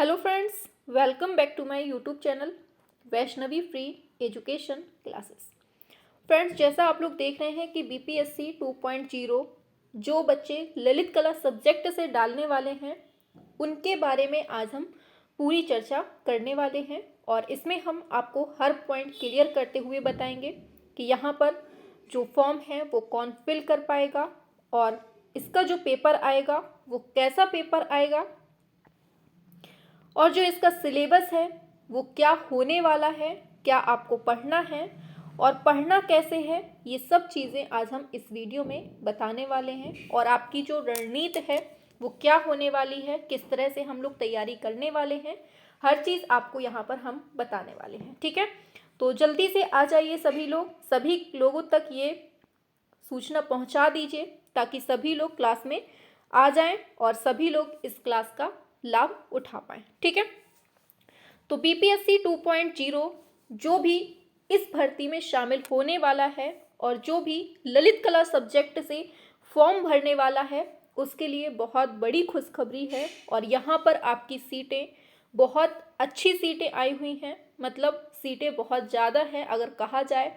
Hello friends, welcome back to my YouTube channel Vaishnavi free education classes. Friends, जैसा आप लोग देख रहे हैं कि बीपीएससी 2.0 जो बच्चे ललित कला सब्जेक्ट से डालने वाले हैं उनके बारे में आज हम पूरी चर्चा करने वाले हैं और इसमें हम आपको हर पॉइंट क्लियर करते हुए बताएंगे कि यहाँ पर जो फॉर्म है वो कौन फिल कर पाएगा और इसका जो पेपर आएगा वो कैसा पेपर आएगा और जो इसका सिलेबस है वो क्या होने वाला है, क्या आपको पढ़ना है और पढ़ना कैसे है, ये सब चीज़ें आज हम इस वीडियो में बताने वाले हैं। और आपकी जो रणनीति है वो क्या होने वाली है, किस तरह से हम लोग तैयारी करने वाले हैं, हर चीज़ आपको यहाँ पर हम बताने वाले हैं। ठीक है, तो जल्दी से आ जाइए सभी लोगों तक ये सूचना पहुँचा दीजिए ताकि सभी लोग क्लास में आ जाएं और सभी लोग इस क्लास का लाभ उठा पाएं। ठीक है, तो बीपीएससी 2.0 जो भी इस भर्ती में शामिल होने वाला है और जो भी ललित कला सब्जेक्ट से फॉर्म भरने वाला है उसके लिए बहुत बड़ी खुशखबरी है। और यहाँ पर आपकी सीटें बहुत अच्छी सीटें आई हुई हैं, मतलब सीटें बहुत ज़्यादा है। अगर कहा जाए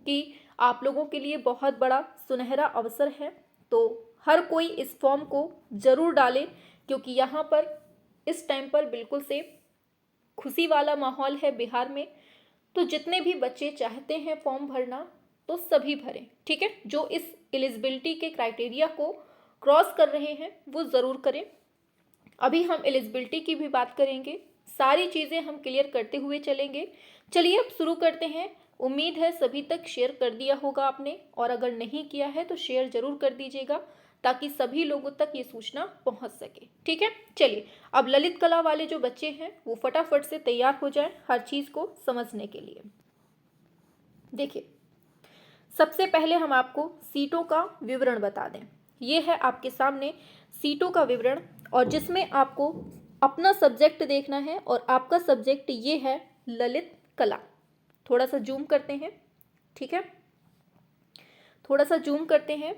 कि आप लोगों के लिए बहुत बड़ा सुनहरा अवसर है तो हर कोई इस फॉर्म को ज़रूर डाले, क्योंकि यहाँ पर इस टाइम पर बिल्कुल से खुशी वाला माहौल है बिहार में। तो जितने भी बच्चे चाहते हैं फॉर्म भरना तो सभी भरें। ठीक है, जो इस एलिजिबिलिटी के क्राइटेरिया को क्रॉस कर रहे हैं वो ज़रूर करें। अभी हम एलिजिबिलिटी की भी बात करेंगे, सारी चीज़ें हम क्लियर करते हुए चलेंगे। चलिए अब शुरू करते हैं। उम्मीद है सभी तक शेयर कर दिया होगा आपने, और अगर नहीं किया है तो शेयर ज़रूर कर दीजिएगा ताकि सभी लोगों तक ये सूचना पहुंच सके। ठीक है, चलिए अब ललित कला वाले जो बच्चे हैं वो फटाफट से तैयार हो जाएं हर चीज़ को समझने के लिए। देखिए, सबसे पहले हम आपको सीटों का विवरण बता दें। ये है आपके सामने सीटों का विवरण, और जिसमें आपको अपना सब्जेक्ट देखना है और आपका सब्जेक्ट ये है ललित कला। थोड़ा सा जूम करते हैं। ठीक है, थोड़ा सा जूम करते हैं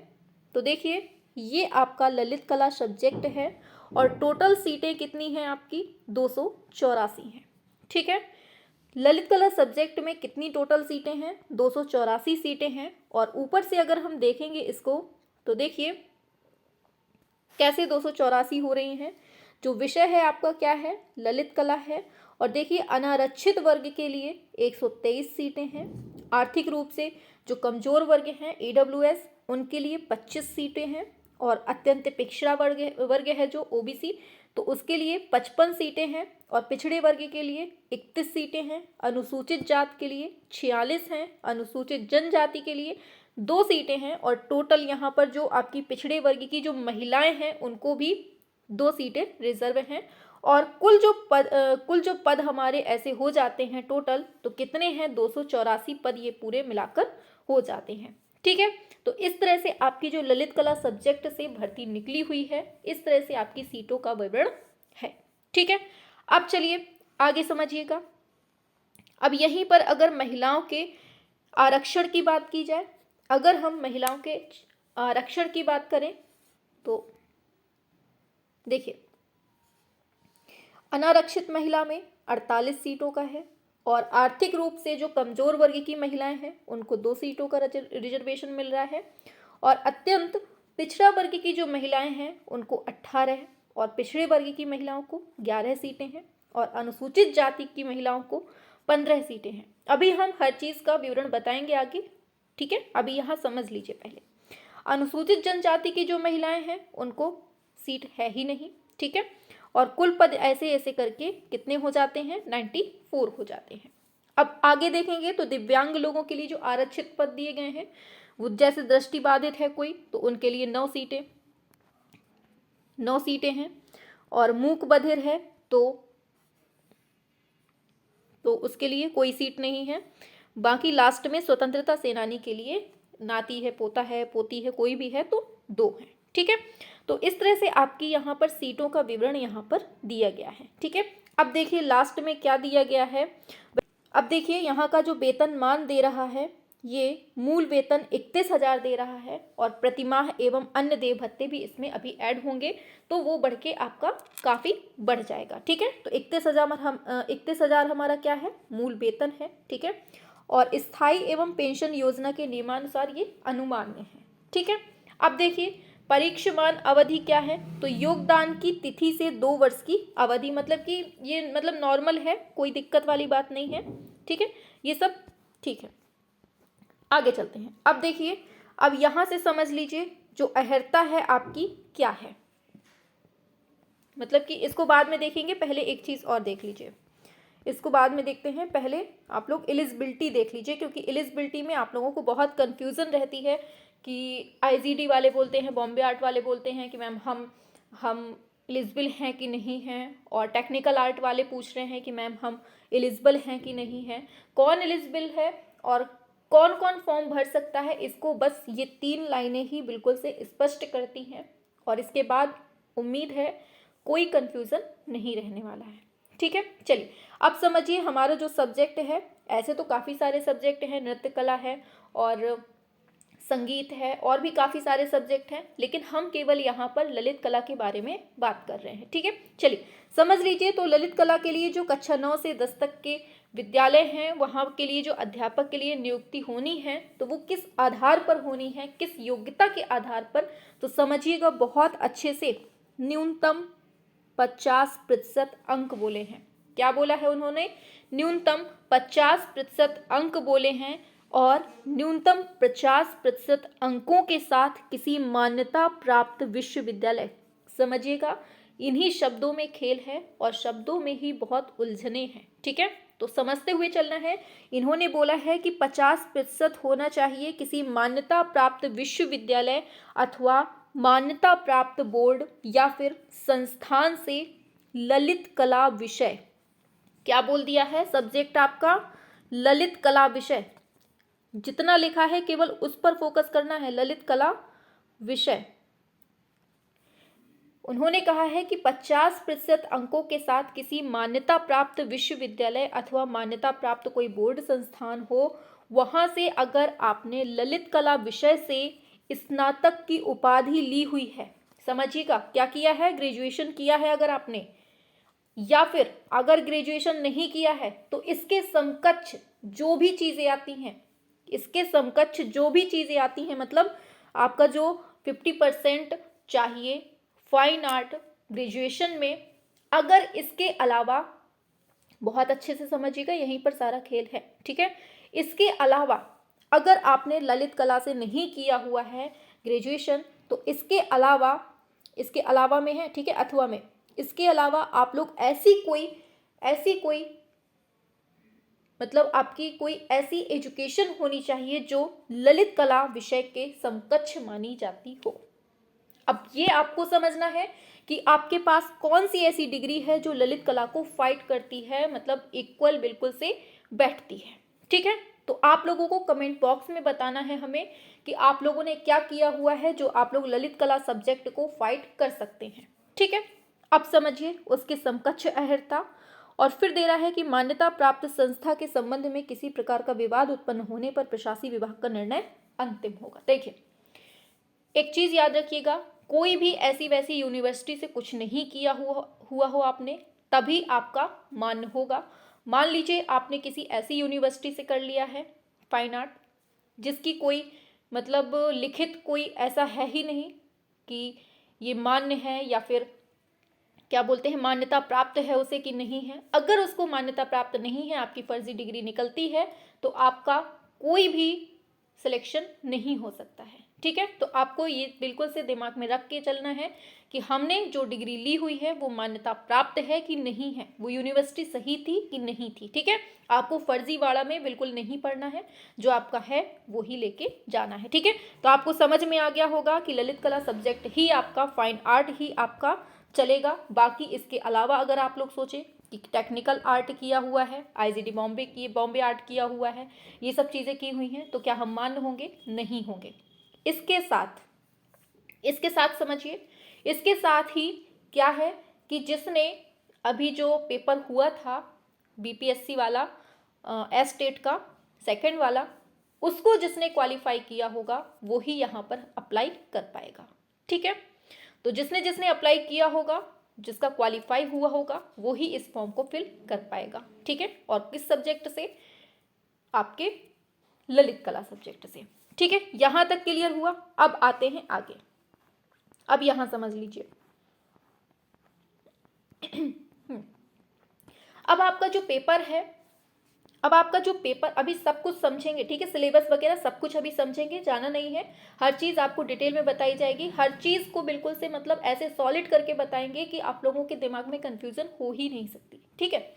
तो देखिए ये आपका ललित कला सब्जेक्ट है और टोटल सीटें कितनी हैं आपकी 284 हैं। ठीक है, ललित कला सब्जेक्ट में कितनी टोटल सीटें हैं 284 सीटें हैं। और ऊपर से अगर हम देखेंगे इसको तो देखिए कैसे 284 हो रही हैं। जो विषय है आपका क्या है, ललित कला है। और देखिए अनारक्षित वर्ग के लिए 123 सीटें हैं। आर्थिक रूप से जो कमजोर वर्ग हैं ईडब्ल्यूएस उनके लिए 25 सीटें हैं। और अत्यंत पिछड़ा वर्ग है जो ओबीसी, तो उसके लिए 55 सीटें हैं। और पिछड़े वर्ग के लिए 31 सीटें हैं। अनुसूचित जात के लिए 46 हैं। अनुसूचित जनजाति के लिए 2 सीटें हैं। और टोटल यहाँ पर जो आपकी पिछड़े वर्ग की जो महिलाएं हैं उनको भी 2 सीटें रिजर्व हैं। और कुल जो पद हमारे ऐसे हो जाते हैं टोटल, तो कितने हैं 284 पद ये पूरे मिलाकर हो जाते हैं। ठीक है, तो इस तरह से आपकी जो ललित कला सब्जेक्ट से भर्ती निकली हुई है, इस तरह से आपकी सीटों का विवरण है। ठीक है, अब चलिए आगे समझिएगा। अब यहीं पर अगर महिलाओं के आरक्षण की बात की जाए, अगर हम महिलाओं के आरक्षण की बात करें तो देखिए अनारक्षित महिला में 48 सीटों का है। और आर्थिक रूप से जो कमजोर वर्ग की महिलाएं हैं उनको 2 सीटों का रिजर्वेशन मिल रहा है। और अत्यंत पिछड़ा वर्ग की जो महिलाएं हैं उनको 18 है। और पिछड़े वर्ग की महिलाओं को 11 सीटें हैं। और अनुसूचित जाति की महिलाओं को 15 सीटें हैं। अभी हम हर चीज़ का विवरण बताएंगे आगे। ठीक है, अभी यहाँ समझ लीजिए। पहले अनुसूचित जनजाति की जो महिलाएं हैं उनको सीट है ही नहीं। ठीक है, और कुल पद ऐसे ऐसे करके कितने हो जाते हैं 94 हो जाते हैं। अब आगे देखेंगे तो दिव्यांग लोगों के लिए जो आरक्षित पद दिए गए हैं, वो जैसे दृष्टिबाधित है कोई तो उनके लिए 9 सीटें हैं। और मूक बधिर है तो उसके लिए कोई सीट नहीं है। बाकी लास्ट में स्वतंत्रता सेनानी के लिए नाती है, पोता है, पोती है, कोई भी है तो 2 है। ठीक है, तो इस तरह से आपकी यहाँ पर सीटों का विवरण यहाँ पर दिया गया है। ठीक है, अब देखिए लास्ट में क्या दिया गया है। अब देखिए यहाँ का जो वेतनमान दे रहा है ये मूल वेतन 31,000 दे रहा है और प्रतिमाह एवं अन्य देय भत्ते भी इसमें अभी ऐड होंगे, तो वो बढ़ के आपका काफ़ी बढ़ जाएगा। ठीक है, तो 31,000 हमारा क्या है, मूल वेतन है। ठीक है, और स्थायी एवं पेंशन योजना के नियमानुसार ये अनुमान्य है। ठीक है, अब देखिए परीक्षमान अवधि क्या है, तो योगदान की तिथि से 2 वर्ष की अवधि, मतलब कि ये मतलब नॉर्मल है, कोई दिक्कत वाली बात नहीं है। ठीक है, ये सब ठीक है। आगे चलते हैं। अब देखिए, अब यहां से समझ लीजिए जो अहर्ता है आपकी क्या है, मतलब कि इसको बाद में देखेंगे, पहले एक चीज और देख लीजिए, इसको बाद में देखते हैं। पहले आप लोग एलिजिबिलिटी देख लीजिए, क्योंकि एलिजिबिलिटी में आप लोगों को बहुत कंफ्यूजन रहती है कि आईजीडी वाले बोलते हैं, बॉम्बे आर्ट वाले बोलते हैं कि मैम हम एलिजिबल हैं कि नहीं हैं, और टेक्निकल आर्ट वाले पूछ रहे हैं कि मैम हम एलिजिबल हैं कि नहीं हैं। कौन एलिजिबल है और कौन कौन फॉर्म भर सकता है, इसको बस ये 3 लाइनें ही बिल्कुल से स्पष्ट करती हैं, और इसके बाद उम्मीद है कोई कंफ्यूजन नहीं रहने वाला है। ठीक है, चलिए अब समझिए हमारा जो सब्जेक्ट है, ऐसे तो काफ़ी सारे सब्जेक्ट हैं, नृत्य कला है और संगीत है और भी काफ़ी सारे सब्जेक्ट हैं, लेकिन हम केवल यहाँ पर ललित कला के बारे में बात कर रहे हैं। ठीक है, चलिए समझ लीजिए। तो ललित कला के लिए जो कक्षा 9 से 10 तक के विद्यालय हैं, वहाँ के लिए जो अध्यापक के लिए नियुक्ति होनी है, तो वो किस आधार पर होनी है, किस योग्यता के आधार पर, तो समझिएगा बहुत अच्छे से। न्यूनतम 50% अंक बोले हैं। क्या बोला है उन्होंने, न्यूनतम 50% अंक बोले हैं, और न्यूनतम 50% अंकों के साथ किसी मान्यता प्राप्त विश्वविद्यालय। समझिएगा, इन्हीं शब्दों में खेल है और शब्दों में ही बहुत उलझने हैं। ठीक है, तो समझते हुए चलना है। इन्होंने बोला है कि 50% होना चाहिए किसी मान्यता प्राप्त विश्वविद्यालय अथवा मान्यता प्राप्त बोर्ड या फिर संस्थान से ललित कला विषय। क्या बोल दिया है, सब्जेक्ट आपका ललित कला विषय, जितना लिखा है केवल उस पर फोकस करना है, ललित कला विषय। उन्होंने कहा है कि 50% अंकों के साथ किसी मान्यता प्राप्त विश्वविद्यालय अथवा मान्यता प्राप्त कोई बोर्ड संस्थान हो, वहां से अगर आपने ललित कला विषय से स्नातक की उपाधि ली हुई है, समझिएगा क्या किया है, ग्रेजुएशन किया है अगर आपने, या फिर अगर ग्रेजुएशन नहीं किया है तो इसके समकक्ष जो भी चीज़ें आती हैं, इसके समकक्ष जो भी चीज़ें आती हैं, मतलब आपका जो 50% चाहिए फाइन आर्ट ग्रेजुएशन में, अगर इसके अलावा, बहुत अच्छे से समझिएगा यहीं पर सारा खेल है। ठीक है, इसके अलावा अगर आपने ललित कला से नहीं किया हुआ है ग्रेजुएशन, तो इसके अलावा में है, ठीक है, अथवा में, इसके अलावा आप लोग ऐसी कोई मतलब आपकी कोई ऐसी एजुकेशन होनी चाहिए जो ललित कला विषय के समकक्ष मानी जाती हो। अब ये आपको समझना है कि आपके पास कौन सी ऐसी डिग्री है जो ललित कला को फाइट करती है, मतलब इक्वल बिल्कुल से बैठती है। ठीक है, तो आप लोगों को कमेंट बॉक्स में बताना है हमें कि आप लोगों ने क्या किया हुआ है जो आप लोग ललित कला सब्जेक्ट को फाइट कर सकते हैं। ठीक है, अब समझिए उसके समकक्ष अहर्ता, और फिर दे रहा है कि मान्यता प्राप्त संस्था के संबंध में किसी प्रकार का विवाद उत्पन्न होने पर प्रशासकीय विभाग का निर्णय अंतिम होगा। देखिए एक चीज याद रखिएगा, कोई भी ऐसी वैसी यूनिवर्सिटी से कुछ नहीं किया हुआ हो आपने, तभी आपका मान्य होगा। मान लीजिए आपने किसी ऐसी यूनिवर्सिटी से कर लिया है फाइन आर्ट, जिसकी कोई मतलब लिखित कोई ऐसा है ही नहीं कि ये मान्य है, या फिर क्या बोलते हैं मान्यता प्राप्त है उसे कि नहीं है। अगर उसको मान्यता प्राप्त नहीं है, आपकी फर्जी डिग्री निकलती है, तो आपका कोई भी सिलेक्शन नहीं हो सकता है। ठीक है, तो आपको ये बिल्कुल से दिमाग में रख के चलना है कि हमने जो डिग्री ली हुई है वो मान्यता प्राप्त है कि नहीं है, वो यूनिवर्सिटी सही थी कि नहीं थी। ठीक है, आपको फर्जीवाड़ा में बिल्कुल नहीं पढ़ना है, जो आपका है वो ही लेके जाना है। ठीक है, तो आपको समझ में आ गया होगा कि ललित कला सब्जेक्ट ही आपका, फाइन आर्ट ही आपका चलेगा। बाकी इसके अलावा अगर आप लोग सोचें कि टेक्निकल आर्ट किया हुआ है, आईजीडी बॉम्बे आर्ट किया हुआ है, ये सब चीज़ें की हुई हैं, तो क्या हम मान्य होंगे? नहीं होंगे। इसके साथ समझिए, इसके साथ ही क्या है कि जिसने अभी जो पेपर हुआ था बीपीएससी वाला एस्टेट का सेकंड वाला, उसको जिसने क्वालिफाई किया होगा वो ही यहाँ पर अप्लाई कर पाएगा। ठीक है, तो जिसने जिसने अप्लाई किया होगा, जिसका क्वालिफाई हुआ होगा, वो ही इस फॉर्म को फिल कर पाएगा। ठीक है, और किस सब्जेक्ट से? आपके ललित कला सब्जेक्ट से। ठीक है, यहां तक क्लियर हुआ। अब आते हैं आगे। अब यहां समझ लीजिए अब आपका जो पेपर है, अभी सब कुछ समझेंगे। ठीक है, सिलेबस वगैरह सब कुछ अभी समझेंगे, जाना नहीं है। हर चीज आपको डिटेल में बताई जाएगी, हर चीज को बिल्कुल से मतलब ऐसे सॉलिड करके बताएंगे कि आप लोगों के दिमाग में कंफ्यूजन हो ही नहीं सकती। ठीक है,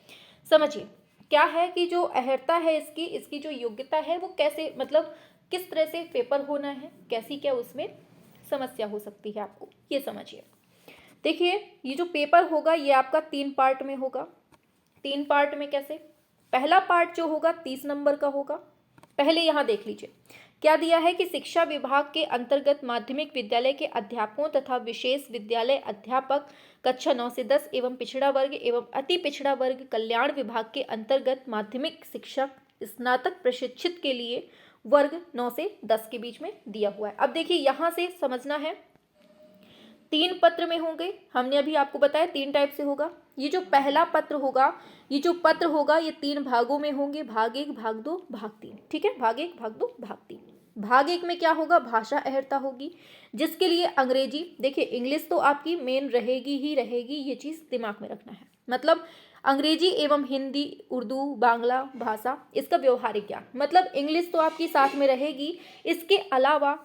समझिए क्या है कि जो अहर्ता है इसकी जो योग्यता है वो कैसे, मतलब किस तरह से पेपर होना है, कैसी क्या उसमें समस्या हो सकती है, आपको ये समझिए। देखिए, ये जो पेपर होगा ये आपका 3 पार्ट में होगा। 3 पार्ट में कैसे? पहला पार्ट जो होगा 30 नंबर का होगा। पहले यहाँ देख लीजिए क्या दिया है कि शिक्षा विभाग के अंतर्गत माध्यमिक विद्यालय के अध्यापकों तथा विशेष विद्यालय अध्यापक कक्षा 9 से 10 एवं पिछड़ा वर्ग एवं अति पिछड़ा वर्ग कल्याण विभाग के अंतर्गत माध्यमिक शिक्षक स्नातक प्रशिक्षित के लिए वर्ग 9 से 10 के बीच में दिया हुआ है। अब देखिए यहाँ से समझना है, 3 पत्र में होंगे। हमने अभी आपको बताया 3 टाइप से होगा। ये जो पहला पत्र होगा, ये जो पत्र होगा ये 3 भागों में होंगे, भाग 1, भाग 2, भाग 3। ठीक है, भाग 1, भाग 2, भाग 3। भाग 1 में क्या होगा? भाषा अहर्ता होगी, जिसके लिए अंग्रेजी, देखिए इंग्लिश तो आपकी मेन रहेगी ही रहेगी, ये चीज़ दिमाग में रखना है। मतलब अंग्रेजी एवं हिंदी, उर्दू, बांग्ला भाषा, इसका व्यवहारिक ज्ञान, मतलब इंग्लिश तो आपकी साथ में रहेगी। इसके अलावा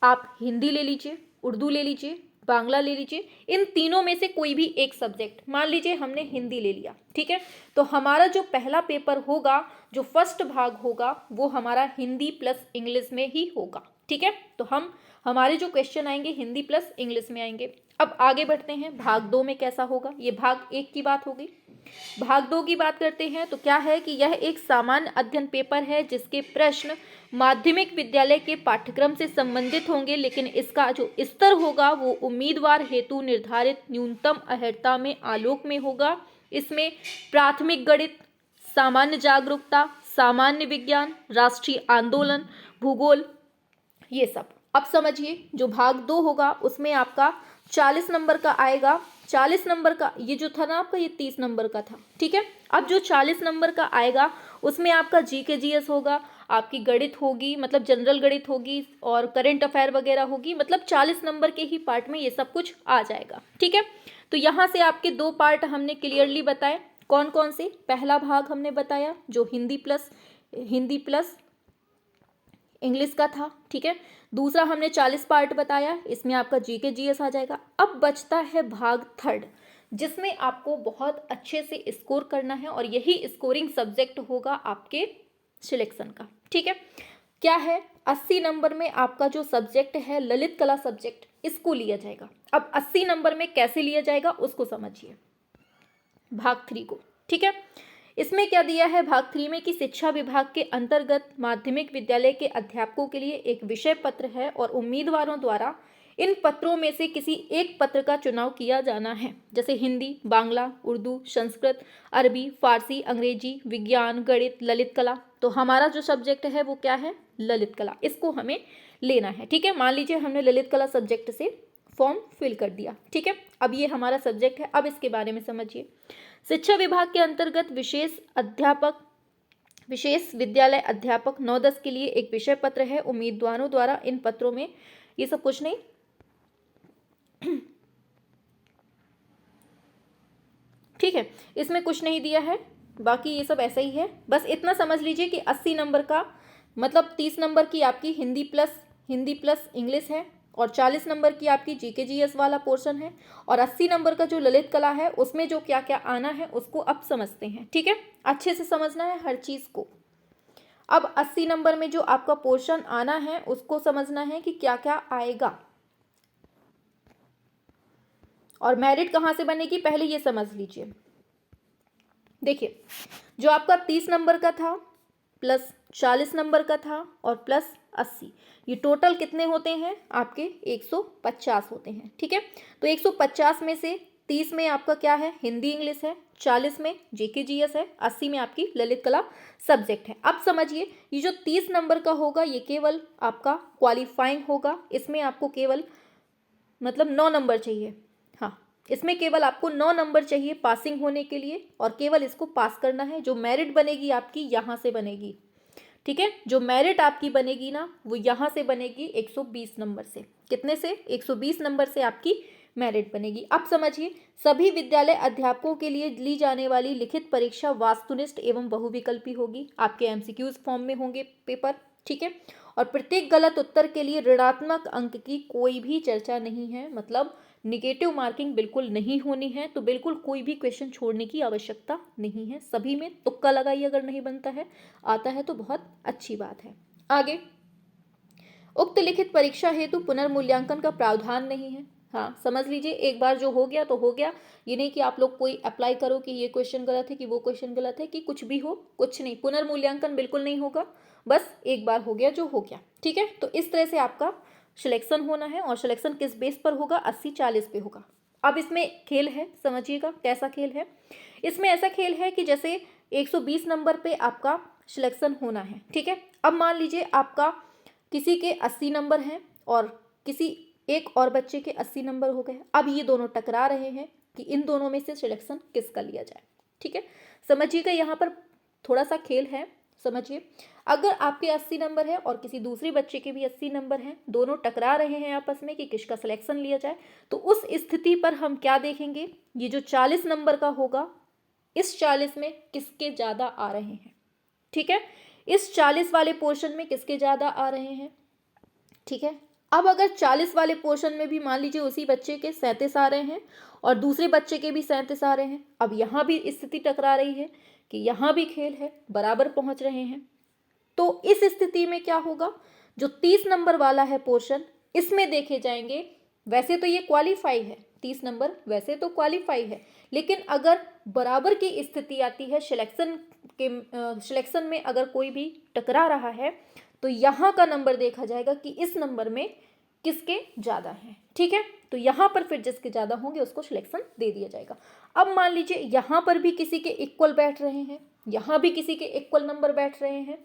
आप हिंदी ले लीजिए, उर्दू ले लीजिए, बांग्ला ले लीजिए, इन तीनों में से कोई भी एक सब्जेक्ट, मान लीजिए हमने हिंदी ले लिया। ठीक है, तो हमारा जो पहला पेपर होगा, जो फर्स्ट भाग होगा, वो हमारा हिंदी प्लस इंग्लिश में ही होगा। ठीक है, तो हमारे जो क्वेश्चन आएंगे हिंदी प्लस इंग्लिश में आएंगे। अब आगे बढ़ते हैं, भाग 2 में कैसा होगा? ये भाग 1 की बात होगी। भाग 2 की बात करते हैं तो क्या है कि यह एक सामान्य अध्ययन पेपर है जिसके प्रश्न माध्यमिक विद्यालय के पाठ्यक्रम से संबंधित होंगे, लेकिन इसका जो स्तर होगा वो उम्मीदवार हेतु निर्धारित न्यूनतम अहर्ता में आलोक में होगा। इसमें प्राथमिक गणित, सामान्य जागरूकता, सामान्य विज्ञान, राष्ट्रीय आंदोलन, भूगोल, ये सब। अब समझिए जो भाग 2 होगा उसमें आपका 40 नंबर का आएगा। 40 नंबर का ये जो था ना आपका, ये 30 नंबर का था। ठीक है, अब जो 40 नंबर का आएगा उसमें आपका जीके जीएस होगा, आपकी गणित होगी, मतलब जनरल गणित होगी, और करंट अफेयर वगैरह होगी। मतलब 40 नंबर के ही पार्ट में ये सब कुछ आ जाएगा। ठीक है, तो यहाँ से आपके 2 पार्ट हमने क्लियरली बताए। कौन कौन से? पहला भाग हमने बताया जो हिंदी प्लस इंग्लिश का था। ठीक है, दूसरा हमने 40 पार्ट बताया, इसमें आपका जीके जीएस आ जाएगा। अब बचता है भाग 3 जिसमें आपको बहुत अच्छे से स्कोर करना है, और यही स्कोरिंग सब्जेक्ट होगा आपके सिलेक्शन का। ठीक है, क्या है? 80 नंबर में आपका जो सब्जेक्ट है ललित कला सब्जेक्ट, इसको लिया जाएगा। अब 80 नंबर में कैसे लिया जाएगा उसको समझिए, भाग 3 को। ठीक है, इसमें क्या दिया है भाग 3 में कि शिक्षा विभाग के अंतर्गत माध्यमिक विद्यालय के अध्यापकों के लिए एक विषय पत्र है, और उम्मीदवारों द्वारा इन पत्रों में से किसी एक पत्र का चुनाव किया जाना है, जैसे हिंदी, बांग्ला, उर्दू, संस्कृत, अरबी, फारसी, अंग्रेजी, विज्ञान, गणित, ललित कला। तो हमारा जो सब्जेक्ट है वो क्या है? ललित कला, इसको हमें लेना है। ठीक है, मान लीजिए हमने ललित कला सब्जेक्ट से फॉर्म फिल कर दिया। ठीक है, अब ये हमारा सब्जेक्ट है। अब इसके बारे में समझिए। शिक्षा विभाग के अंतर्गत विशेष विद्यालय अध्यापक 9-10 के लिए एक विषय पत्र है। उम्मीदवारों द्वारा इन पत्रों में, ये सब कुछ नहीं, ठीक है, इसमें कुछ नहीं दिया है, बाकी ये सब ऐसा ही है। बस इतना समझ लीजिए कि 80 नंबर का मतलब 30 नंबर की आपकी हिंदी प्लस इंग्लिश है, और 40 नंबर की आपकी जीके जीएस वाला पोर्शन है, और 80 नंबर का जो ललित कला है उसमें जो क्या क्या आना है उसको अब समझते हैं। ठीक है, अच्छे से समझना है हर चीज़ को। अब 80 नंबर में जो आपका पोर्शन आना है उसको समझना है कि क्या क्या आएगा, और मेरिट कहाँ से बनेगी पहले ये समझ लीजिए। देखिए, जो आपका 30 नंबर का था प्लस 40 नंबर का था और प्लस 80, ये टोटल कितने होते हैं आपके? 150 होते हैं। ठीक है, तो 150 में से 30 में आपका क्या है, हिंदी इंग्लिश है, 40 में जीके जीएस है, 80 में आपकी ललित कला सब्जेक्ट है। अब समझिए ये जो 30 नंबर का होगा ये केवल आपका क्वालिफाइंग होगा, इसमें आपको केवल मतलब 9 नंबर चाहिए। हाँ, इसमें केवल आपको 9 नंबर चाहिए पासिंग होने के लिए, और केवल इसको पास करना है। जो मेरिट बनेगी आपकी यहाँ से बनेगी, ठीक है, जो मेरिट आपकी बनेगी ना वो यहाँ से बनेगी 120 नंबर से। कितने से? 120 नंबर से आपकी मेरिट बनेगी। अब समझिए सभी विद्यालय अध्यापकों के लिए ली जाने वाली लिखित परीक्षा वास्तुनिष्ठ एवं बहुविकल्पी होगी। आपके एमसीक्यूज फॉर्म में होंगे पेपर, ठीक है, और प्रत्येक गलत उत्तर के लिए ऋणात्मक अंक की कोई भी चर्चा नहीं है, मतलब निगेटिव मार्किंग बिल्कुल नहीं होनी है। तो बिल्कुल कोई भी क्वेश्चन छोड़ने की आवश्यकता नहीं है, सभी में तुक्का लगाइए, अगर नहीं बनता है, आता है तो बहुत अच्छी बात है। आगे, उक्त लिखित परीक्षा हेतु पुनर्मूल्यांकन का प्रावधान नहीं है। हाँ, समझ लीजिए, एक बार जो हो गया तो हो गया, ये नहीं कि आप लोग कोई अप्लाई करो कि ये क्वेश्चन गलत है कि वो क्वेश्चन गलत है कि कुछ भी हो, कुछ नहीं, पुनर्मूल्यांकन बिल्कुल नहीं होगा, बस एक बार हो गया जो हो गया, ठीक है। तो इस तरह से आपका सिलेक्शन होना है, और सिलेक्शन किस बेस पर होगा? 80-40 पे होगा। अब इसमें खेल है, समझिएगा कैसा खेल है। इसमें ऐसा खेल है कि जैसे 120 नंबर पे आपका सिलेक्शन होना है, ठीक है। अब मान लीजिए आपका किसी के 80 नंबर हैं और किसी एक और बच्चे के 80 नंबर हो गए। अब ये दोनों टकरा रहे हैं कि इन दोनों में से सिलेक्शन किसका लिया जाए, ठीक है। समझिएगा यहाँ पर थोड़ा सा खेल है, समझिए। अगर आपके 80 नंबर है और किसी दूसरे बच्चे के भी 80 नंबर हैं, दोनों टकरा रहे हैं आपस में कि किसका सिलेक्शन लिया जाए, तो उस स्थिति पर हम क्या देखेंगे, ये जो 40 नंबर का होगा, इस 40 में किसके ज़्यादा आ रहे हैं, ठीक है, इस 40 वाले पोर्शन में किसके ज़्यादा आ रहे हैं, ठीक है। अब अगर 40 वाले पोर्शन में भी मान लीजिए उसी बच्चे के 37 आ रहे हैं और दूसरे बच्चे के भी 37 आ रहे हैं, अब यहाँ भी स्थिति टकरा रही है कि यहाँ भी खेल है, बराबर पहुँच रहे हैं, तो इस स्थिति में क्या होगा, जो 30 नंबर वाला है पोर्शन, इसमें देखे जाएंगे। वैसे तो ये क्वालिफाई है, 30 नंबर वैसे तो क्वालिफाई है, लेकिन अगर बराबर की स्थिति आती है सिलेक्शन में अगर कोई भी टकरा रहा है, तो यहाँ का नंबर देखा जाएगा कि इस नंबर में किसके ज़्यादा हैं, ठीक है। तो यहाँ पर फिर जिसके ज़्यादा होंगे उसको सिलेक्शन दे दिया जाएगा। अब मान लीजिए यहाँ पर भी किसी के इक्वल बैठ रहे हैं, यहाँ भी किसी के इक्वल नंबर बैठ रहे हैं,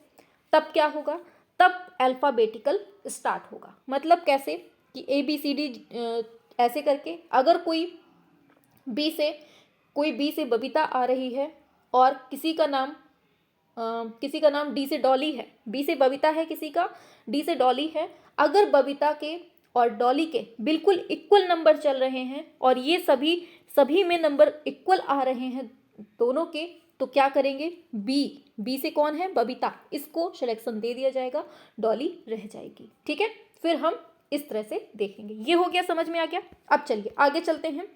तब क्या होगा, तब अल्फ़ाबेटिकल स्टार्ट होगा। मतलब कैसे कि ABCD ऐसे करके, अगर कोई बी से बबीता आ रही है और किसी का नाम डी से डॉली है, बी से बबीता है किसी का, डी से डॉली है, अगर बबीता के और डॉली के बिल्कुल इक्वल नंबर चल रहे हैं और ये सभी में नंबर इक्वल आ रहे हैं दोनों के, तो क्या करेंगे, बी से कौन है, बबीता, इसको सिलेक्शन दे दिया जाएगा, डॉली रह जाएगी, ठीक है। फिर हम इस तरह से देखेंगे। ये हो गया, समझ में आ गया। अब चलिए आगे चलते हैं।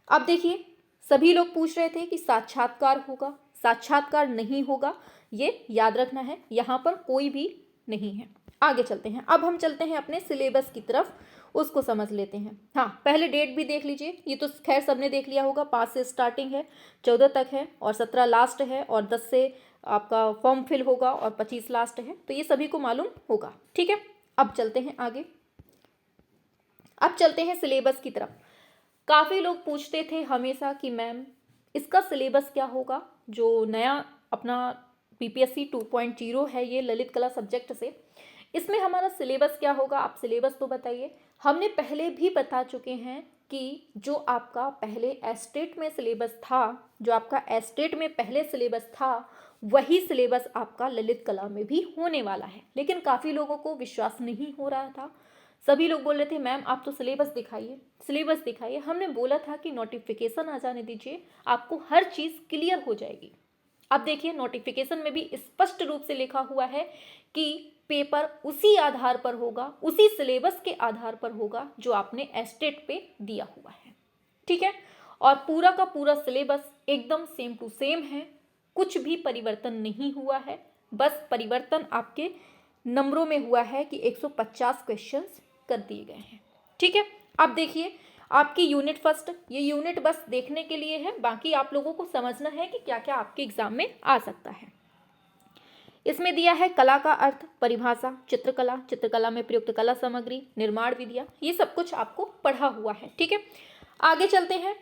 अब देखिए, सभी लोग पूछ रहे थे कि साक्षात्कार होगा, साक्षात्कार नहीं होगा, ये याद रखना है, यहाँ पर कोई भी नहीं है। आगे चलते हैं। अब हम चलते हैं अपने सिलेबस की तरफ, उसको समझ लेते हैं। हाँ, पहले डेट भी देख लीजिए, ये तो खैर सबने देख लिया होगा, 5 से स्टार्टिंग है, 14 तक है और 17 लास्ट है और 10 से आपका फॉर्म फिल होगा और 25 लास्ट है, तो ये सभी को मालूम होगा, ठीक है। अब चलते हैं आगे, अब चलते हैं सिलेबस की तरफ। काफ़ी लोग पूछते थे हमेशा कि मैम इसका सिलेबस क्या होगा, जो नया अपना PPSC 2.0 है ये ललित कला सब्जेक्ट से, इसमें हमारा सिलेबस क्या होगा, आप सिलेबस तो बताइए। हमने पहले भी बता चुके हैं कि जो आपका पहले एस्टेट में सिलेबस था, जो आपका एस्टेट में पहले सिलेबस था, वही सिलेबस आपका ललित कला में भी होने वाला है। लेकिन काफ़ी लोगों को विश्वास नहीं हो रहा था, सभी लोग बोल रहे थे मैम आप तो सिलेबस दिखाइए, सिलेबस दिखाइए। हमने बोला था कि नोटिफिकेशन आ जाने दीजिए, आपको हर चीज़ क्लियर हो जाएगी। अब देखिए, नोटिफिकेशन में भी स्पष्ट रूप से लिखा हुआ है कि पेपर उसी आधार पर होगा, उसी सिलेबस के आधार पर होगा जो आपने एस्टेट पे दिया हुआ है, ठीक है। और पूरा का पूरा सिलेबस एकदम सेम टू सेम है, कुछ भी परिवर्तन नहीं हुआ है, बस परिवर्तन आपके नंबरों में हुआ है कि 150 क्वेश्चंस कर दिए गए हैं, ठीक है। अब देखिए, आपकी यूनिट फर्स्ट, ये यूनिट बस देखने के लिए है, बाकी आप लोगों को समझना है कि क्या क्या आपके एग्जाम में आ सकता है। इसमें दिया है कला का अर्थ, परिभाषा, चित्रकला, चित्रकला में प्रयुक्त कला सामग्री, निर्माण विधियाँ, ये सब कुछ आपको पढ़ा हुआ है, ठीक है। आगे चलते हैं।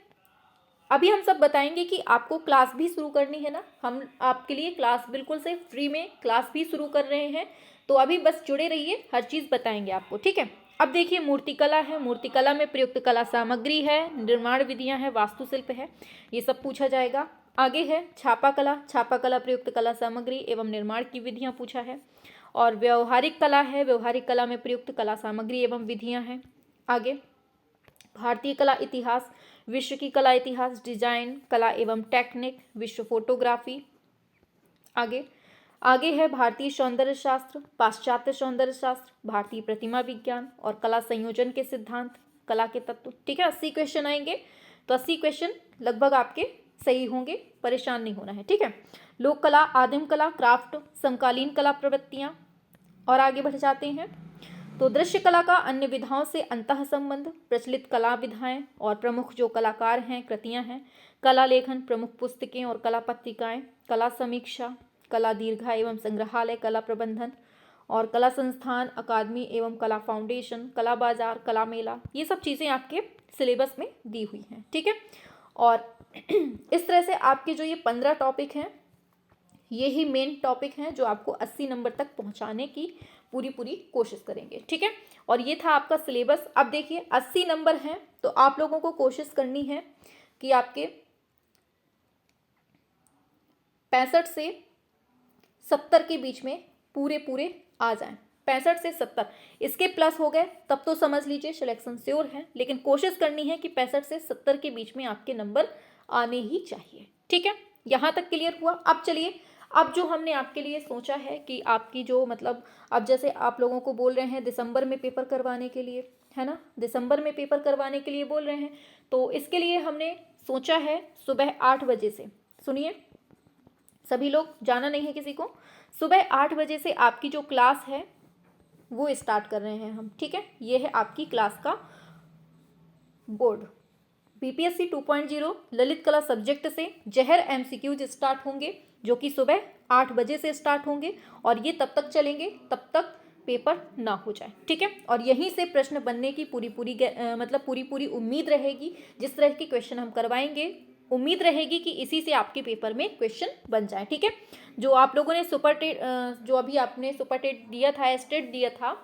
अभी हम सब बताएंगे कि आपको क्लास भी शुरू करनी है ना, हम आपके लिए क्लास बिल्कुल से फ्री में क्लास भी शुरू कर रहे हैं, तो अभी बस जुड़े रहिए, हर चीज़ बताएंगे आपको, ठीक है। अब देखिए मूर्तिकला है, मूर्तिकला में प्रयुक्त कला सामग्री है, निर्माण विधियां हैं, वास्तुशिल्प है, ये सब पूछा जाएगा। आगे है छापा कला, छापा कला प्रयुक्त कला सामग्री एवं निर्माण की विधियां पूछा है। और व्यवहारिक कला है, व्यवहारिक कला में प्रयुक्त कला सामग्री एवं विधियां हैं। आगे भारतीय कला इतिहास, विश्व की कला इतिहास, डिजाइन कला एवं टेक्निक, विश्व फोटोग्राफी। आगे है भारतीय सौंदर्य शास्त्र, पाश्चात्य सौंदर्य शास्त्र, भारतीय प्रतिमा विज्ञान और कला संयोजन के सिद्धांत, कला के तत्व, ठीक है। 80 क्वेश्चन आएंगे, तो 80 क्वेश्चन लगभग आपके सही होंगे, परेशान नहीं होना है, ठीक है। लोक कला, आदिम कला, क्राफ्ट, समकालीन कला प्रवृत्तियां। और आगे बढ़ जाते हैं, तो दृश्य कला का अन्य विधाओं से अंतः संबंध, प्रचलित कला विधाएं और प्रमुख जो कलाकार हैं, कृतियां हैं, कला लेखन, प्रमुख पुस्तकें और कला पत्रिकाएं, कला समीक्षा, कला दीर्घा एवं संग्रहालय, कला प्रबंधन और कला संस्थान, अकादमी एवं कला फाउंडेशन, कला बाजार, कला मेला, ये सब चीज़ें आपके सिलेबस में दी हुई हैं, ठीक है। और इस तरह से आपके जो ये 15 टॉपिक हैं, ये ही मेन टॉपिक हैं जो आपको 80 नंबर तक पहुंचाने की पूरी कोशिश करेंगे, ठीक है। और ये था आपका सिलेबस। अब देखिए 80 नंबर हैं, तो आप लोगों को कोशिश करनी है कि आपके 65 से 70 के बीच में पूरे आ जाएं। 65 से 70, इसके प्लस हो गए तब तो समझ लीजिए सिलेक्शन श्योर है, लेकिन कोशिश करनी है कि 65 से 70 के बीच में आपके नंबर आने ही चाहिए, ठीक है। यहाँ तक क्लियर हुआ। अब चलिए, अब जो हमने आपके लिए सोचा है कि आपकी जो मतलब, अब जैसे आप लोगों को बोल रहे हैं दिसंबर में पेपर करवाने के लिए, है ना, दिसंबर में पेपर करवाने के लिए बोल रहे हैं, तो इसके लिए हमने सोचा है सुबह 8 बजे से, सुनिए सभी लोग, जाना नहीं है किसी को, सुबह 8 बजे से आपकी जो क्लास है वो स्टार्ट कर रहे हैं हम, ठीक है। ये है आपकी क्लास का बोर्ड। बीपीएससी 2.0 ललित कला सब्जेक्ट से जहर एमसीक्यूज स्टार्ट होंगे, जो कि सुबह 8 बजे से स्टार्ट होंगे और ये तब तक चलेंगे तब तक पेपर ना हो जाए, ठीक है। और यहीं से प्रश्न बनने की पूरी उम्मीद रहेगी। जिस तरह के क्वेश्चन हम करवाएंगे, उम्मीद रहेगी कि इसी से आपके पेपर में क्वेश्चन बन जाए, ठीक है। जो आप लोगों ने सुपर टेट, जो अभी आपने सुपर टेट दिया था, स्टेट दिया था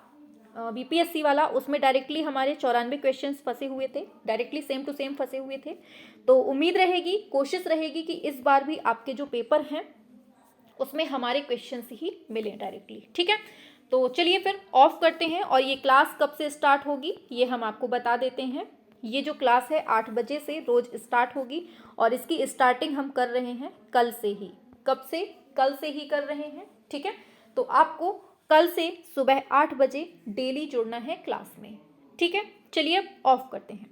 बीपीएससी वाला, उसमें डायरेक्टली हमारे 94 क्वेश्चंस फंसे हुए थे, डायरेक्टली सेम टू सेम फंसे हुए थे। तो उम्मीद रहेगी, कोशिश रहेगी कि इस बार भी आपके जो पेपर हैं उसमें हमारे क्वेश्चंस ही मिले डायरेक्टली, ठीक है। तो चलिए फिर ऑफ करते हैं, और ये क्लास कब से स्टार्ट होगी ये हम आपको बता देते हैं। ये जो क्लास है 8 बजे से रोज स्टार्ट होगी, और इसकी स्टार्टिंग हम कर रहे हैं कल से ही। कब से? कल से ही कर रहे हैं, ठीक है। तो आपको कल से सुबह 8 बजे डेली जुड़ना है क्लास में, ठीक है। चलिए अब ऑफ करते हैं।